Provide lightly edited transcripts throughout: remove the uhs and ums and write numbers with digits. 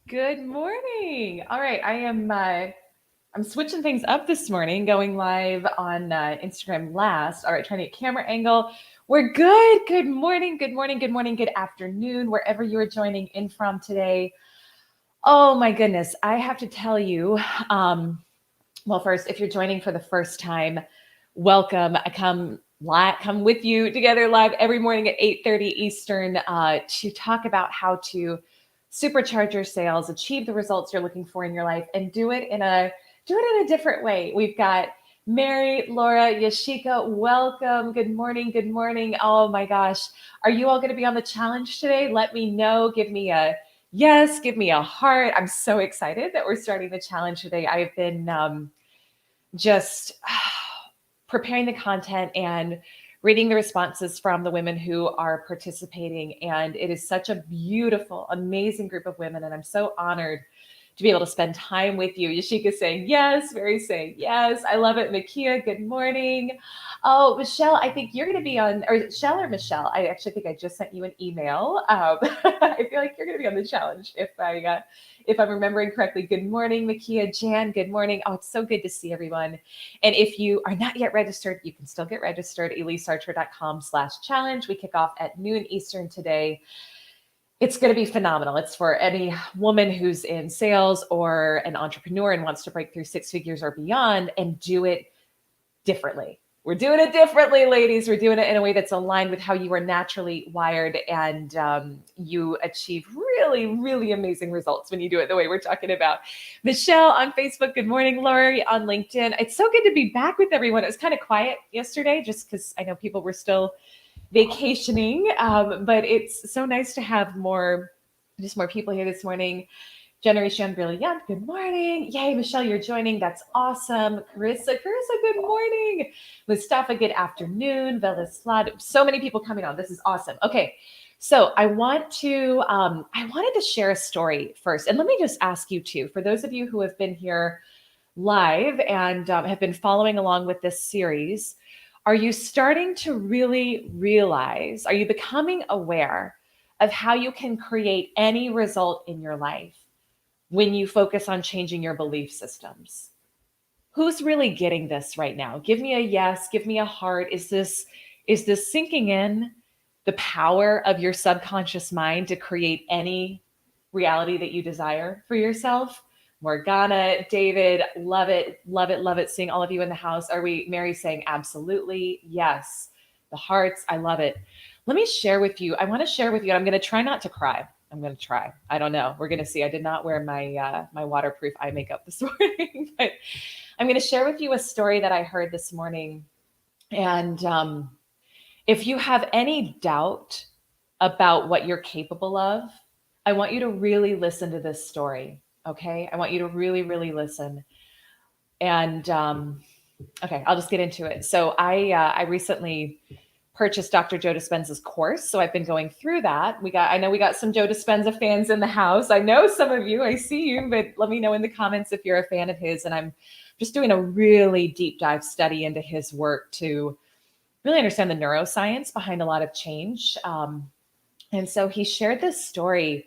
Good morning. All right, I'm switching things up this morning, going live on Instagram last. All right, trying to get camera angle. We're good. Good morning. Good morning. Good morning. Good afternoon, wherever you are joining in from today. Oh my goodness, I have to tell you. Well, first, if you're joining for the first time, welcome. I come with you together live every morning at 8:30 Eastern to talk about how to supercharge your sales, achieve the results you're looking for in your life, and do it in a different way. We've got Mary, Laura, Yashika, welcome. Good morning. Good morning. Oh my gosh. Are you all going to be on the challenge today? Let me know. Give me a yes, give me a heart. I'm so excited that we're starting the challenge today. I've been just preparing the content and reading the responses from the women who are participating. And it is such a beautiful, amazing group of women. And I'm so honored to be able to spend time with you. Yashika saying yes, Mary saying yes. I love it. Makia, good morning. Oh, Michelle, I think you're going to be on, or Michelle or Michelle? I actually think I just sent you an email. I feel like you're going to be on the challenge if I'm remembering correctly. Good morning, Makia. Jan, good morning. Oh, it's so good to see everyone. And if you are not yet registered, you can still get registered. ElyseArcher.com/challenge. We kick off at noon Eastern today. It's going to be phenomenal. It's for any woman who's in sales or an entrepreneur and wants to break through six figures or beyond and do it differently. We're doing it differently, ladies. We're doing it in a way that's aligned with how you are naturally wired, and you achieve really, really amazing results when you do it the way we're talking about. Michelle on Facebook, good morning. Lori on LinkedIn. It's so good to be back with everyone. It was kind of quiet yesterday just because I know people were still vacationing, but it's so nice to have more people here this morning. Generation Brilliant, good morning. Yay, Michelle, you're joining. That's awesome. Carissa, good morning. Mustafa, good afternoon. Velislad, so many people coming on. This is awesome. Okay, so I wanted to share a story first. And let me just ask you too, for those of you who have been here live and have been following along with this series, are you starting to really realize, are you becoming aware of how you can create any result in your life when you focus on changing your belief systems? Who's really getting this right now? Give me a yes, give me a heart. Is this sinking in, the power of your subconscious mind to create any reality that you desire for yourself? Morgana, David, love it, love it, love it. Seeing all of you in the house. Are we, Mary saying absolutely? Yes. The hearts, I love it. Let me share with you. I want to share with you. I'm going to try not to cry. I'm going to try. I don't know. We're going to see. I did not wear my waterproof eye makeup this morning, but I'm going to share with you a story that I heard this morning. And if you have any doubt about what you're capable of, I want you to really listen to this story. Okay. I want you to really, really listen. And okay, I'll just get into it. So I recently purchased Dr. Joe Dispenza's course. So I've been going through that. I know we got some Joe Dispenza fans in the house. I know some of you, I see you, but let me know in the comments if you're a fan of his. And I'm just doing a really deep dive study into his work to really understand the neuroscience behind a lot of change. And so he shared this story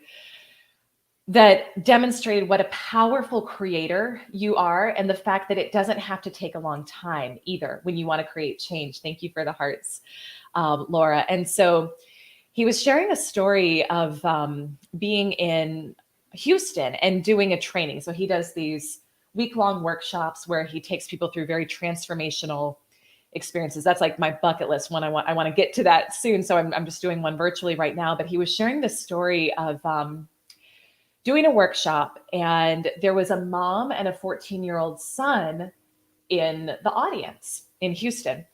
that demonstrated what a powerful creator you are, and the fact that it doesn't have to take a long time either when you want to create change. Thank you for the hearts, Laura. And so he was sharing a story of being in Houston and doing a training. So he does these week-long workshops where he takes people through very transformational experiences. That's like my bucket list one. I want to get to that soon. So I'm just doing one virtually right now. But he was sharing this story of doing a workshop, and there was a mom and a 14-year-old son in the audience in Houston.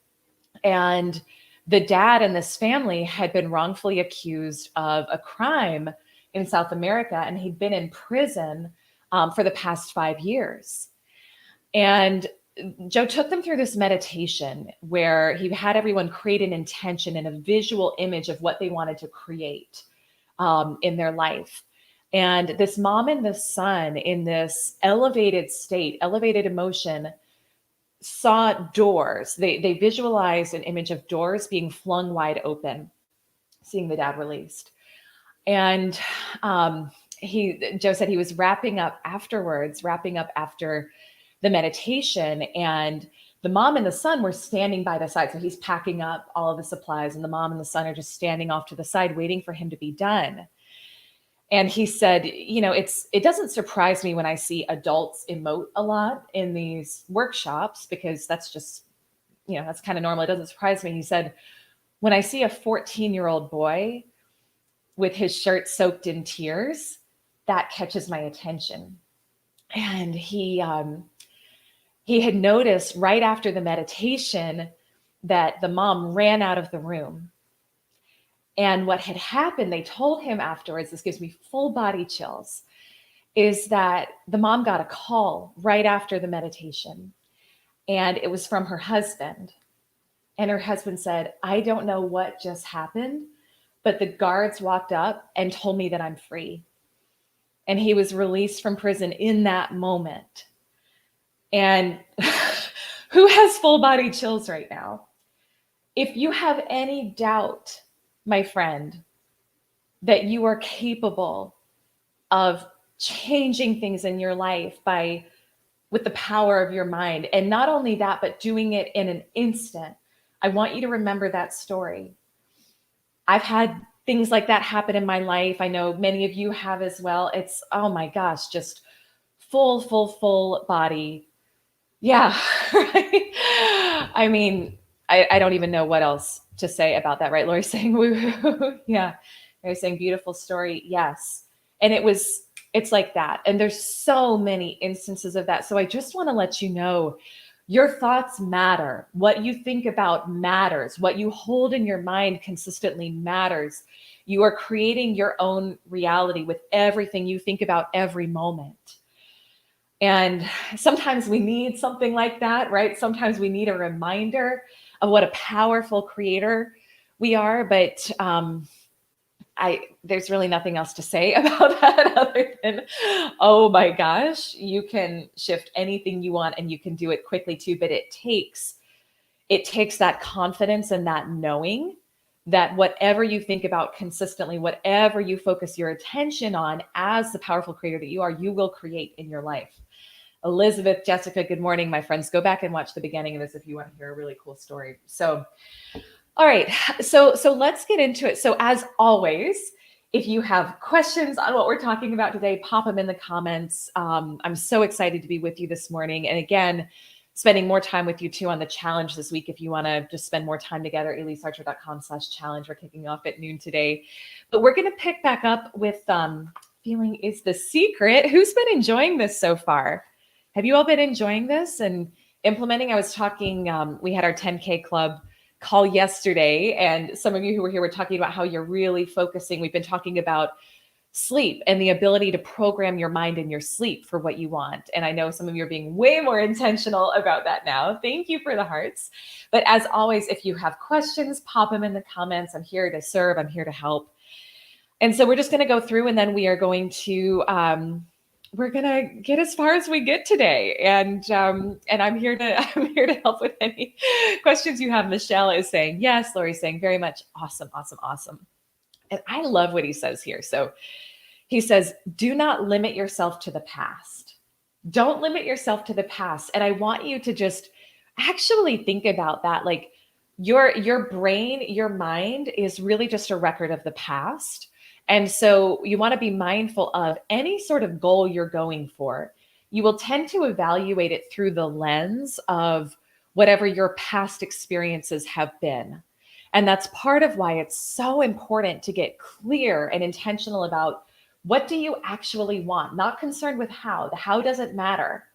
And the dad in this family had been wrongfully accused of a crime in South America, and he'd been in prison for the past 5 years. And Joe took them through this meditation where he had everyone create an intention and a visual image of what they wanted to create in their life. And this mom and this son, in this elevated state, elevated emotion, saw doors. They visualized an image of doors being flung wide open, seeing the dad released. And Joe said he was wrapping up after the meditation, and the mom and the son were standing by the side. So he's packing up all of the supplies, and the mom and the son are just standing off to the side waiting for him to be done. And he said, it doesn't surprise me when I see adults emote a lot in these workshops, because that's just, that's kind of normal. It doesn't surprise me. He said, when I see a 14-year-old boy with his shirt soaked in tears, that catches my attention. And he had noticed right after the meditation that the mom ran out of the room. And what had happened, they told him afterwards, this gives me full body chills, is that the mom got a call right after the meditation, and it was from her husband. And her husband said, I don't know what just happened, but the guards walked up and told me that I'm free. And he was released from prison in that moment. And who has full body chills right now? If you have any doubt, my friend, that you are capable of changing things in your life with the power of your mind, and not only that, but doing it in an instant, I want you to remember that story. I've had things like that happen in my life. I know many of you have as well. It's, oh my gosh, just full body. Yeah, right. I mean, I don't even know what else to say about that, right? Lori's saying, woo. Yeah. Lori's saying, beautiful story. Yes. And it's like that. And there's so many instances of that. So I just want to let you know, your thoughts matter. What you think about matters. What you hold in your mind consistently matters. You are creating your own reality with everything you think about every moment. And sometimes we need something like that, right? Sometimes we need a reminder of what a powerful creator we are. But there's really nothing else to say about that other than, oh my gosh, you can shift anything you want, and you can do it quickly too. But it takes that confidence and that knowing that whatever you think about consistently, whatever you focus your attention on as the powerful creator that you are, you will create in your life. Elizabeth, Jessica, good morning, my friends. Go back and watch the beginning of this if you want to hear a really cool story. So, all right, so let's get into it. So as always, if you have questions on what we're talking about today, pop them in the comments. I'm so excited to be with you this morning. And again, spending more time with you too on the challenge this week. If you want to just spend more time together, ElyseArcher.com/challenge. We're kicking off at noon today. But we're going to pick back up with feeling is the secret. Who's been enjoying this so far? Have you all been enjoying this and implementing? I was talking, we had our 10K club call yesterday, and some of you who were here were talking about how you're really focusing. We've been talking about sleep and the ability to program your mind in your sleep for what you want. And I know some of you are being way more intentional about that now. Thank you for the hearts. But as always, if you have questions, pop them in the comments. I'm here to serve. I'm here to help. And so we're just going to go through, and then we are going to we're gonna get as far as we get today, and I'm here to help with any questions you have. Michelle is saying yes. Lori's saying very much. Awesome. And I love what he says here. So he says, do not limit yourself to the past. Don't limit yourself to the past. And I want you to just actually think about that. Like your brain, your mind is really just a record of the past. And so you want to be mindful of any sort of goal you're going for. You will tend to evaluate it through the lens of whatever your past experiences have been. And that's part of why it's so important to get clear and intentional about what do you actually want, not concerned with how. The how doesn't matter.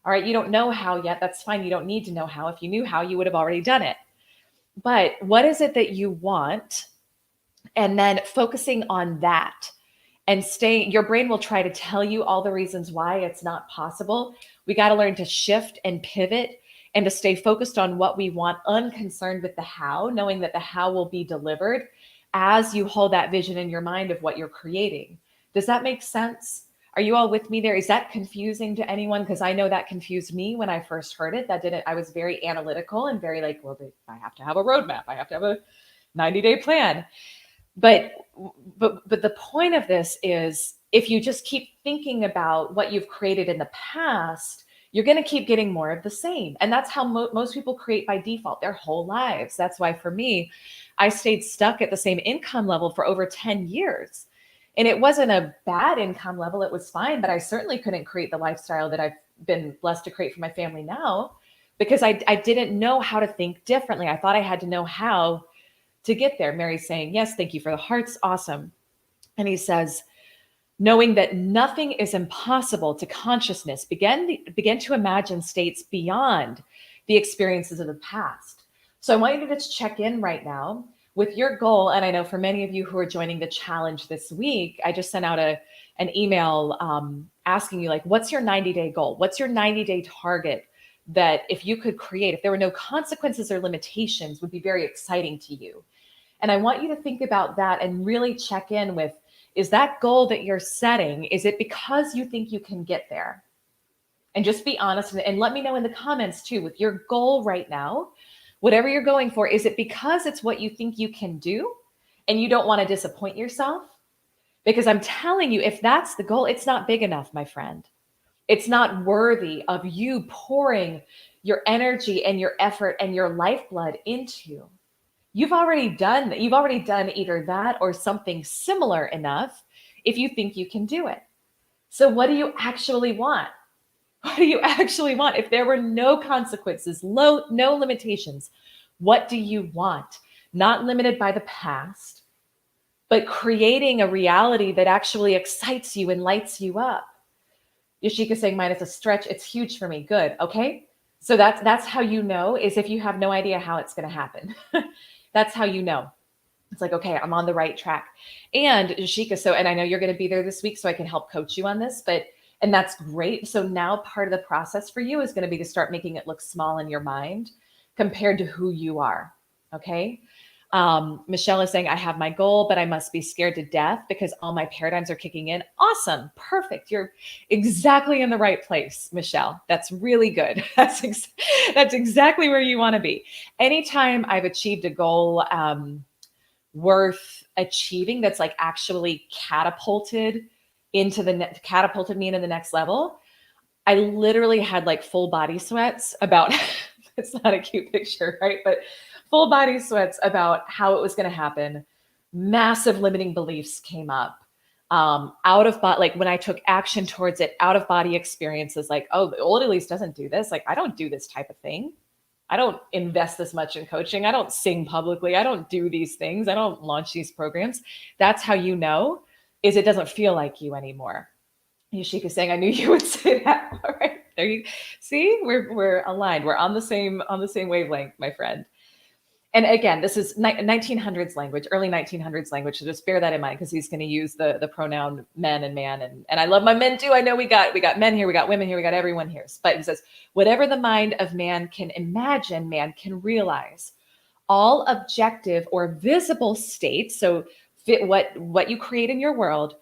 All right, you don't know how yet. That's fine. You don't need to know how. If you knew how, you would have already done it. But what is it that you want? And then focusing on that and your brain will try to tell you all the reasons why it's not possible. We got to learn to shift and pivot and to stay focused on what we want, unconcerned with the how, knowing that the how will be delivered as you hold that vision in your mind of what you're creating. Does that make sense? Are you all with me there? Is that confusing to anyone? Because I know that confused me when I first heard it. I was very analytical and very like, well, I have to have a roadmap. I have to have a 90-day plan. But the point of this is if you just keep thinking about what you've created in the past, you're going to keep getting more of the same. And that's how most people create by default their whole lives. That's why for me, I stayed stuck at the same income level for over 10 years. And it wasn't a bad income level, it was fine, but I certainly couldn't create the lifestyle that I've been blessed to create for my family now because I didn't know how to think differently. I thought I had to know how to get there. Mary's saying, yes, thank you for the hearts. Awesome. And he says, knowing that nothing is impossible to consciousness, begin to imagine states beyond the experiences of the past. So I want you to just check in right now with your goal. And I know for many of you who are joining the challenge this week, I just sent out an email asking you, like, what's your 90-day goal? What's your 90-day target that if you could create, if there were no consequences or limitations, would be very exciting to you? And I want you to think about that and really check in with, is that goal that you're setting, is it because you think you can get there? And just be honest and let me know in the comments too, with your goal right now, whatever you're going for, is it because it's what you think you can do and you don't want to disappoint yourself? Because I'm telling you, if that's the goal, it's not big enough, my friend. It's not worthy of you pouring your energy and your effort and your lifeblood into. You've already done either that or something similar enough if you think you can do it. So what do you actually want? What do you actually want? If there were no consequences, no limitations, what do you want? Not limited by the past, but creating a reality that actually excites you and lights you up. Yoshika's saying mine is a stretch. It's huge for me. Good. Okay. So that's how you know, is if you have no idea how it's going to happen. That's how you know. It's like, okay, I'm on the right track. And Yoshika, and I know you're going to be there this week, so I can help coach you on this, and that's great. So now part of the process for you is going to be to start making it look small in your mind compared to who you are. Okay. Michelle is saying, I have my goal, but I must be scared to death because all my paradigms are kicking in. Awesome. Perfect. You're exactly in the right place, Michelle. That's really good. That's exactly where you want to be. Anytime I've achieved a goal worth achieving, that's like actually catapulted me into the next level, I literally had like full body sweats about, it's not a cute picture, right? But full body sweats about how it was going to happen. Massive limiting beliefs came up. Out of body, like when I took action towards it, out of body experiences, like, oh, the old Elyse doesn't do this. Like, I don't do this type of thing. I don't invest this much in coaching. I don't sing publicly. I don't do these things. I don't launch these programs. That's how you know, is it doesn't feel like you anymore. Yoshika saying, I knew you would say that. All right, there you see, we're aligned. We're on the same wavelength, my friend. And again, this is 1900s language, early 1900s language. So just bear that in mind, because he's going to use the pronoun men and man. And I love my men too. I know we got men here, we got women here, we got everyone here. But he says, whatever the mind of man can imagine, man can realize. All objective or visible states, so fit what you create in your world,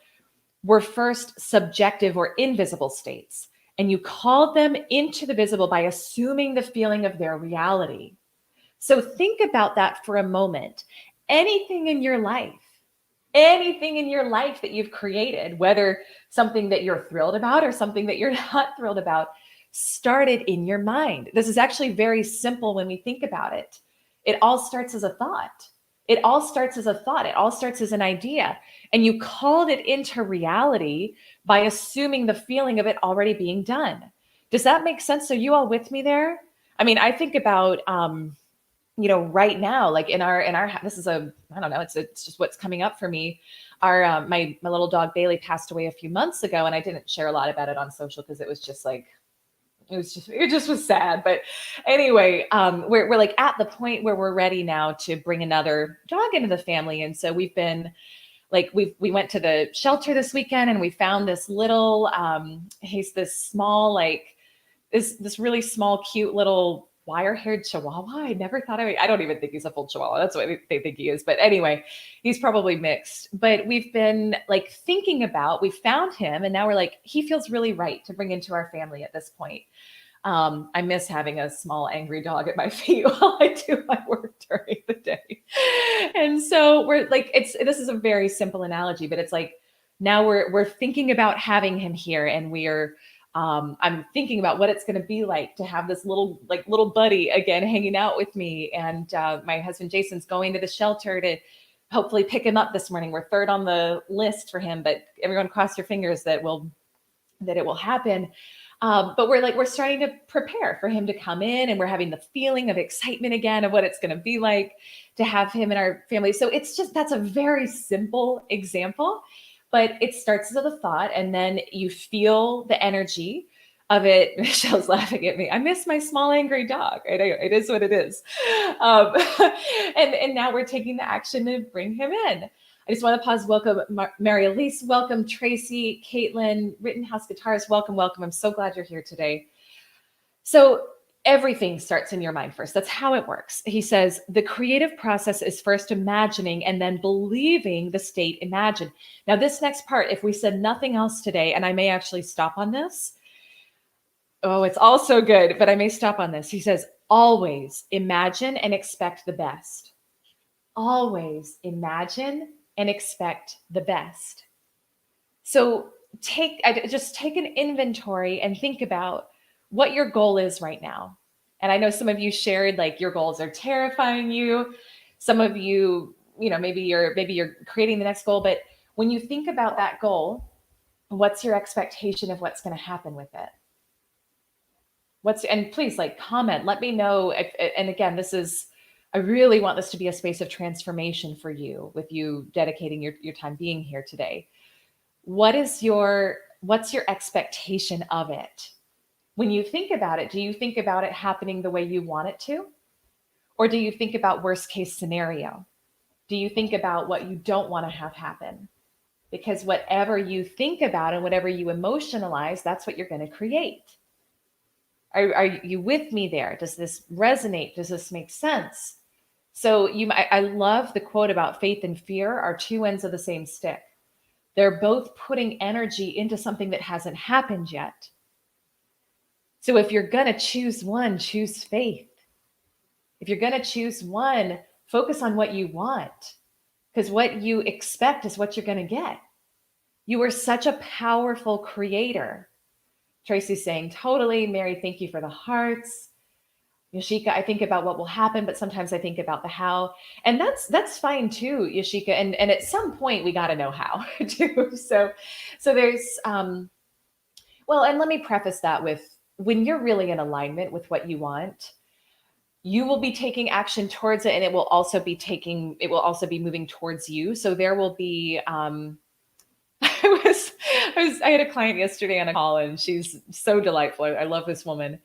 were first subjective or invisible states. And you called them into the visible by assuming the feeling of their reality. So think about that for a moment. Anything in your life that you've created, whether something that you're thrilled about or something that you're not thrilled about, started in your mind. This is actually very simple when we think about it. It all starts as a thought. It all starts as an idea. And you called it into reality by assuming the feeling of it already being done. Does that make sense? So you all with me there? I mean, I think about, right now, like in our, this is I don't know, it's just what's coming up for me. Our, my little dog Bailey passed away a few months ago, and I didn't share a lot about it on social because it was just like, it just was sad. But anyway, we're like at the point where we're ready now to bring another dog into the family. And so we've been like, we went to the shelter this weekend and we found this little, he's this small, like this really small, cute little wire-haired Chihuahua. I never thought I don't even think he's a full Chihuahua. That's what they think he is. But anyway, he's probably mixed. But we've been like thinking about, we found him and now we're like, he feels really right to bring into our family at this point. I miss having a small angry dog at my feet while I do my work during the day. And so we're like, this is a very simple analogy, but it's like, Now we're thinking about having him here, and I'm thinking about what it's going to be like to have this little buddy again hanging out with me. And my husband Jason's going to the shelter to hopefully pick him up this morning. We're third on the list for him, but everyone cross your fingers that it will happen. But we're starting to prepare for him to come in, and we're having the feeling of excitement again of what it's going to be like to have him in our family. So that's a very simple example, but it starts with a thought, and then you feel the energy of it. Michelle's laughing at me. I miss my small angry dog. Right? It is what it is. And now we're taking the action to bring him in. I just want to pause. Welcome, Mary Elyse. Welcome, Tracy, Caitlin, Rittenhouse Guitars. Welcome, welcome. I'm so glad you're here today. So everything starts in your mind first. That's how it works. He says the creative process is first imagining and then believing the state imagined. Now, this next part, if we said nothing else today, and I may actually stop on this. Oh, it's all so good, but I may stop on this. He says, always imagine and expect the best. Always imagine and expect the best. So just take an inventory and think about what your goal is right now. And I know some of you shared like your goals are terrifying you. Some of you, maybe you're creating the next goal, but when you think about that goal, what's your expectation of what's going to happen with it? And please comment, let me know. And again, I really want this to be a space of transformation for you, with you dedicating your time being here today. What's your expectation of it? When you think about it, do you think about it happening the way you want it to? Or do you think about worst case scenario? Do you think about what you don't want to have happen? Because whatever you think about and whatever you emotionalize, that's what you're going to create. Are you with me there? Does this resonate? Does this make sense? So I love the quote about faith and fear are two ends of the same stick. They're both putting energy into something that hasn't happened yet. So if you're going to choose one, choose faith. If you're going to choose one, focus on what you want, because what you expect is what you're going to get. You are such a powerful creator. Tracy's saying, totally. Mary, thank you for the hearts. Yashika, I think about what will happen, but sometimes I think about the how. And that's fine too, Yashika. And at some point we got to know how too. So there's, well, and let me preface that with, when you're really in alignment with what you want, you will be taking action towards it. And it will also be moving towards you. So there will be, I had a client yesterday on a call, and she's so delightful. I love this woman.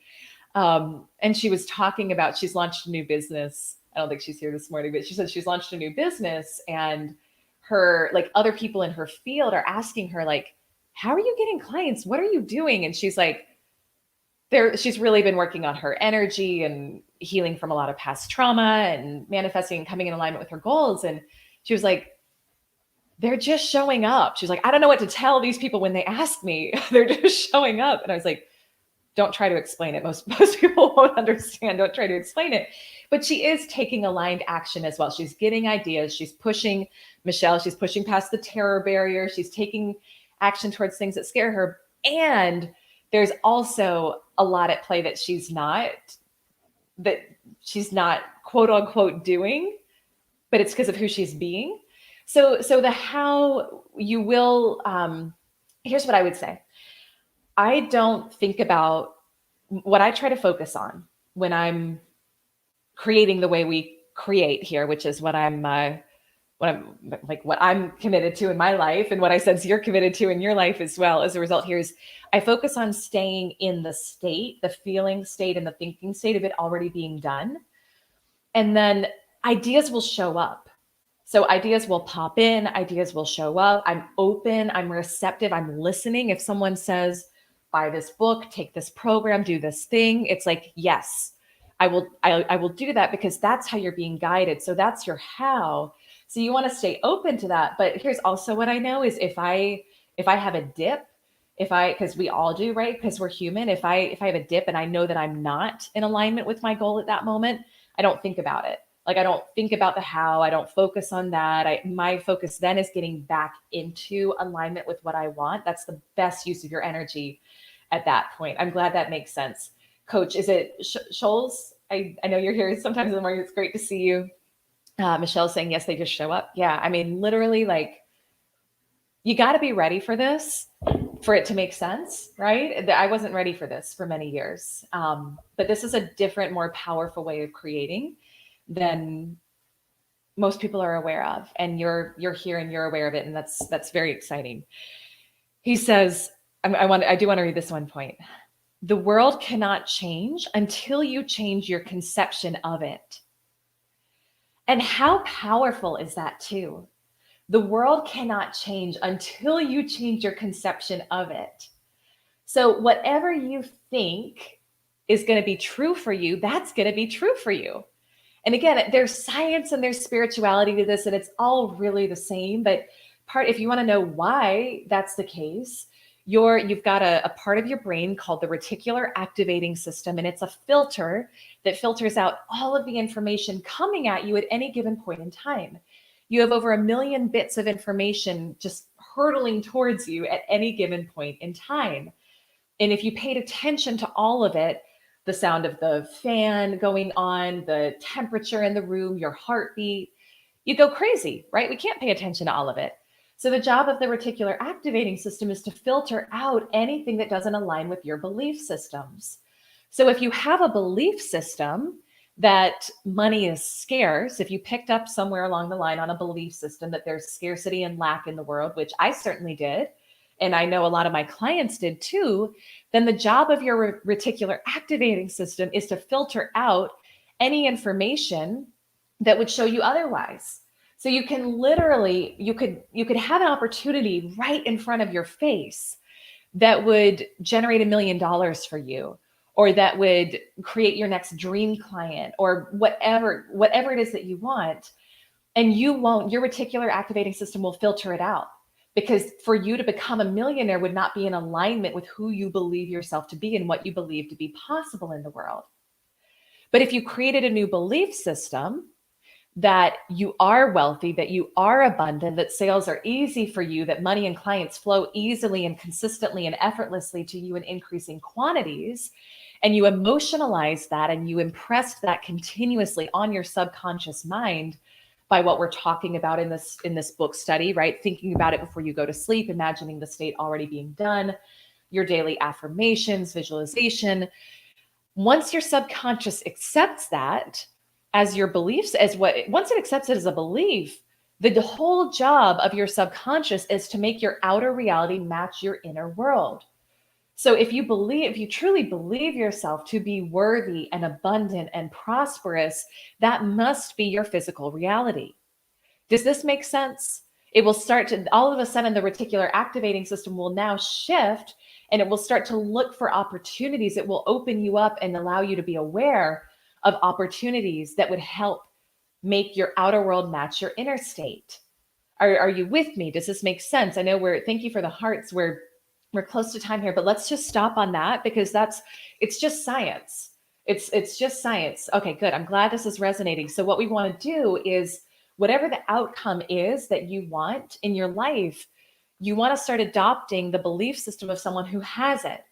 And she was talking about, she's launched a new business. I don't think she's here this morning, but she said she's launched a new business, and her, other people in her field are asking her, how are you getting clients? What are you doing? And she's like, she's really been working on her energy and healing from a lot of past trauma and manifesting and coming in alignment with her goals. And she was like, they're just showing up. She's like, I don't know what to tell these people when they ask me. They're just showing up. And I was like, don't try to explain it. Most people won't understand. Don't try to explain it. But she is taking aligned action as well. She's getting ideas. She's pushing, Michelle, she's pushing past the terror barrier. She's taking action towards things that scare her. And there's also a lot at play that she's not quote unquote doing, but it's because of who she's being. So the how you will, here's what I would say. I don't think about, what I try to focus on when I'm creating the way we create here, which is what I'm committed to in my life, and what I sense you're committed to in your life as well. As a result, here is I focus on staying in the state, the feeling state and the thinking state of it already being done. And then ideas will show up. So ideas will pop in, ideas will show up. I'm open, I'm receptive, I'm listening. If someone says, buy this book, take this program, do this thing, it's like, yes, I will do that, because that's how you're being guided. So that's your how. So you want to stay open to that. But here's also what I know is if I have a dip, because we all do, right? Because we're human. If I have a dip and I know that I'm not in alignment with my goal at that moment, I don't think about it. Like I don't think about the how, I don't focus on that. My focus then is getting back into alignment with what I want. That's the best use of your energy at that point. I'm glad that makes sense. Coach, is it Scholes? I know you're here sometimes in the morning. It's great to see you. Michelle's saying, yes, they just show up. Yeah. I mean, literally, like, you got to be ready for this for it to make sense, right? I wasn't ready for this for many years. But this is a different, more powerful way of creating than most people are aware of. And you're here and you're aware of it. And that's very exciting. He says, I do want to read this one point. The world cannot change until you change your conception of it. And how powerful is that too? The world cannot change until you change your conception of it. So whatever you think is going to be true for you, that's going to be true for you. And again, there's science and there's spirituality to this, and it's all really the same. But if you want to know why that's the case, you've got a part of your brain called the reticular activating system, and it's a filter that filters out all of the information coming at you at any given point in time. You have over 1 million bits of information just hurtling towards you at any given point in time. And if you paid attention to all of it, the sound of the fan going on, the temperature in the room, your heartbeat, you go crazy, right? We can't pay attention to all of it. So the job of the reticular activating system is to filter out anything that doesn't align with your belief systems. So if you have a belief system that money is scarce, if you picked up somewhere along the line on a belief system that there's scarcity and lack in the world, which I certainly did, and I know a lot of my clients did too, then the job of your reticular activating system is to filter out any information that would show you otherwise. So you can literally, you could have an opportunity right in front of your face that would generate $1 million for you, or that would create your next dream client, or whatever it is that you want. And your reticular activating system will filter it out, because for you to become a millionaire would not be in alignment with who you believe yourself to be and what you believe to be possible in the world. But if you created a new belief system that you are wealthy, that you are abundant, that sales are easy for you, that money and clients flow easily and consistently and effortlessly to you in increasing quantities, and you emotionalize that and you impressed that continuously on your subconscious mind by what we're talking about in this book study, right? Thinking about it before you go to sleep, imagining the state already being done, your daily affirmations, visualization. Once your subconscious accepts that as your beliefs, once it accepts it as a belief, the whole job of your subconscious is to make your outer reality match your inner world. So if you truly believe yourself to be worthy and abundant and prosperous, that must be your physical reality. Does this make sense? It will start to, all of a sudden, the reticular activating system will now shift, and it will start to look for opportunities. It will open you up and allow you to be aware of opportunities that would help make your outer world match your inner state. Are you with me? Does this make sense? I know thank you for the hearts. We're close to time here, but let's just stop on that, because it's just science. It's just science. Okay, good. I'm glad this is resonating. So what we want to do is, whatever the outcome is that you want in your life, you want to start adopting the belief system of someone who has it.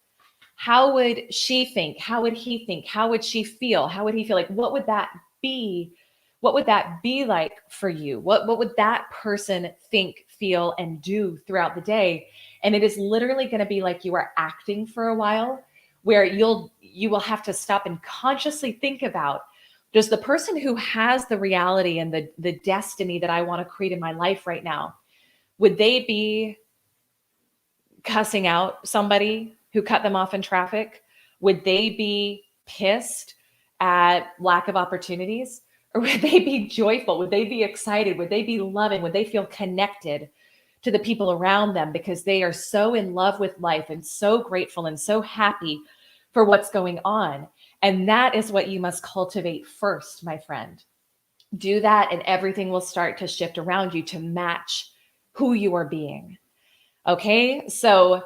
How would she think? How would he think? How would she feel? How would he feel? Like, what would that be? What would that be like for you? What would that person think, feel, and do throughout the day? And it is literally going to be like you are acting for a while, where you will have to stop and consciously think about, does the person who has the reality and the destiny that I want to create in my life right now, would they be cussing out somebody who cut them off in traffic? Would they be pissed at lack of opportunities? Or would they be joyful? Would they be excited? Would they be loving? Would they feel connected to the people around them because they are so in love with life and so grateful and so happy for what's going on? And that is what you must cultivate first, my friend. Do that, and everything will start to shift around you to match who you are being. Okay, so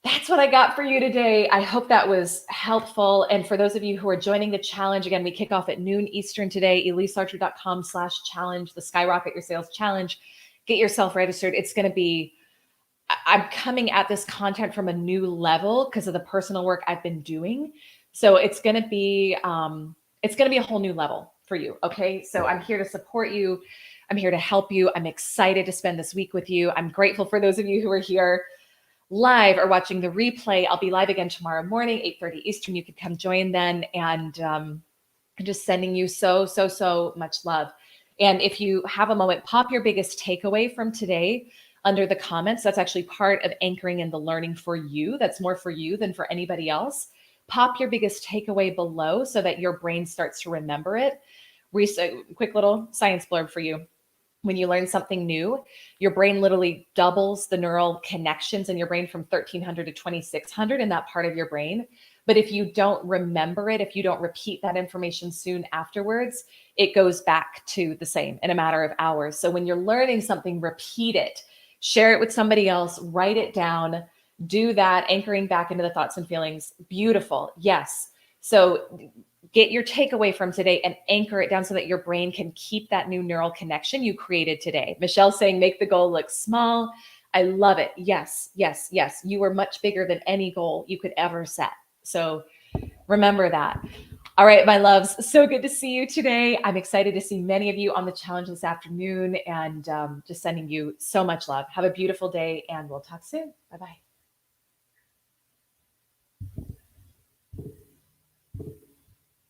That's what I got for you today. I hope that was helpful. And for those of you who are joining the challenge, again, we kick off at noon Eastern today, ElyseArcher.com/challenge, the Skyrocket Your Sales Challenge. Get yourself registered. It's going to be, I'm coming at this content from a new level because of the personal work I've been doing. So it's going to be a whole new level for you. Okay. So I'm here to support you. I'm here to help you. I'm excited to spend this week with you. I'm grateful for those of you who are here live or watching the replay. I'll be live again tomorrow morning, 8:30 Eastern. You can come join then. And I'm just sending you so much love. And if you have a moment, pop your biggest takeaway from today under the comments. That's actually part of anchoring in the learning for you. That's more for you than for anybody else. Pop your biggest takeaway below so that your brain starts to remember it. Quick little science blurb for you. When you learn something new, your brain literally doubles the neural connections in your brain from 1300 to 2600 in that part of your brain. But if you don't remember it, if you don't repeat that information soon afterwards, it goes back to the same in a matter of hours. So when you're learning something, repeat it, share it with somebody else, write it down, do that, anchoring back into the thoughts and feelings. Beautiful. Yes. So get your takeaway from today and anchor it down so that your brain can keep that new neural connection you created today. Michelle saying, make the goal look small. I love it. Yes. You are much bigger than any goal you could ever set. So remember that. All right, my loves. So good to see you today. I'm excited to see many of you on the challenge this afternoon and just sending you so much love. Have a beautiful day and we'll talk soon. Bye-bye.